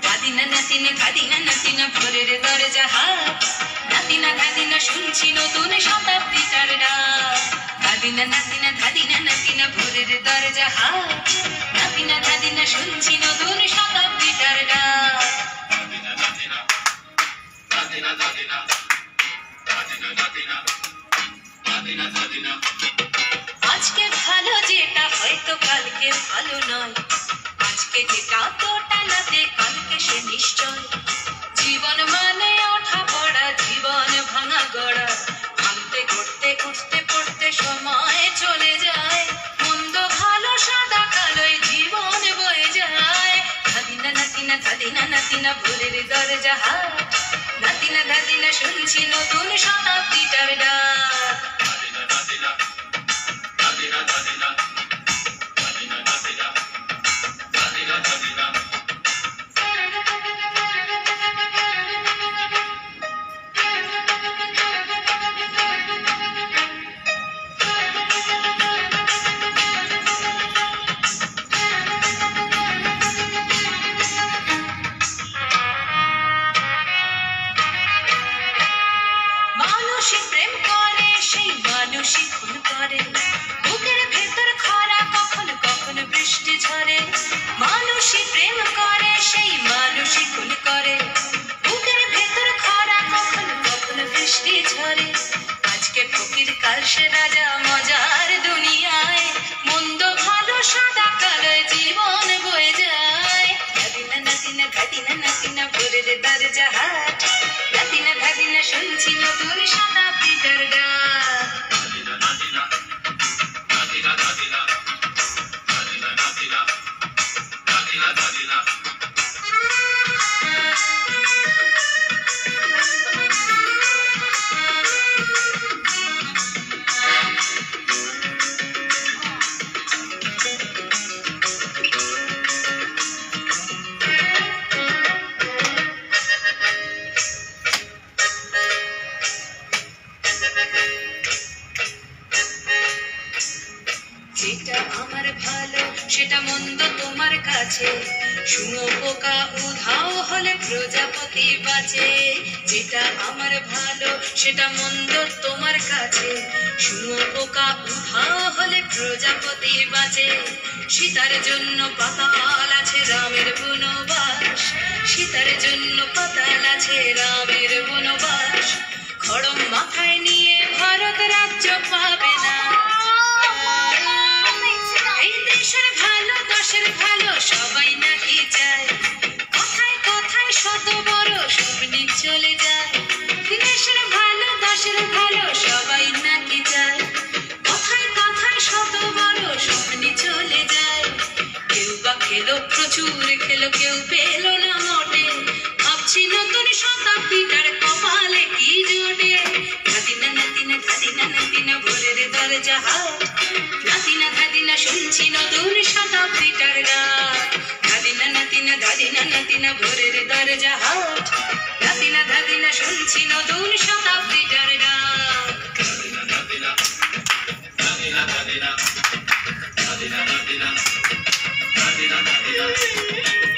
ধাদিনা নাতিনা ধাদিনা নাতিনা ভোরের দরজা হাত, ধাদিনা ধাদিনা শুনছি নতুন শতাব্দীটার ডাক। ধাদিনা নাতিনা ধাদিনা নাতিনা ভোরের দরজা হাত, ধাদিনা ধাদিনা শুনছি নতুন শতাব্দীটার ডাক। আজকে ভালো যেটা হয়তো কালকে ভালো নয়, আজকে যেটা তোটা নাতে কালকে সে নিশ্চয়। জীবন মানে ওঠা পড়া, জীবন ভাঙা গড়া, ভাঙতে করতে উঠতে পড়তে সময় চলে যায়। মন্দ ভালো সাদা কালোয় জীবন বয়ে যায়। ধাদিনা নাতিনা ধাদিনা নাতিনা ভোরের দরজা হাত, ধাদিনা ধাদিনা শুনছি নতুন শতাব্দীটার ডাক। মানুষই প্রেম করে সেই মানুষই খুন করে, বুকের ভেতর খরা কখন কখন বৃষ্টি ঝরে। মানুষই প্রেম করে সেই মানুষই খুন করে, বুকের ভেতর খরা কখন কখন বৃষ্টি ঝরে। আজকে ফকির কাল সে রাজা মজার দুনিয়ায়, মন্দ ভালো সাদা কালো জীবন বয়ে যায়। ধাদিনা নাতিনা ধাদিনা নাতিনা ভোরের দরজা হাট, ধাদিনা ধাদিনা শুনছি নতুন শতাব্দীটার ডাক। যেটা আমার ভালো সেটা মন্দ তোমার কাছে, শুঁয়োপোকা উধাও হলে প্রজাপতি বাঁচে। যেটা আমার ভালো সেটা মন্দ তোমার কাছে, শুঁয়োপোকা উধাও হলে প্রজাপতি বাঁচে। সীতার জন্য পাতাল আছে রামের বনবাস, সীতার জন্য পাতাল আছে রামের বনবাস। খড়ম মাথায় নিয়ে ভারত রাজ্য পাবে না। এই দেশের ভালো দশের ভালো সবাই নাকি চায়, কোথায় কোথায় শত বড় স্বপ্নে চলে যায়। দেশের ভালো দশের ভালো সবাই নাকি চায়, কোথায় কোথায় শত বড় স্বপ্নে চলে যায়। কেউ বা খেলো প্রচুর খেলো, কেউ পেলো না মোটে, ভাবছি নতুন শতাব্দীটার কপালে কি জোটে। ধাদিনা নাতিনা ধাদিনা নাতিনা ভোরের দরজা হাট, ধাদিনা ধাদিনা শুনছি নতুন শতাব্দীটার ডাক। ধাদিনা নাতিনা ধাদিনা নাতিনা ভোরের দরজা হাট, ধাদিনা ধাদিনা শুনছি নতুন শতাব্দীটার ডাক। Ladina, ladina, ladina, ladina, ladina, ladina, ladina.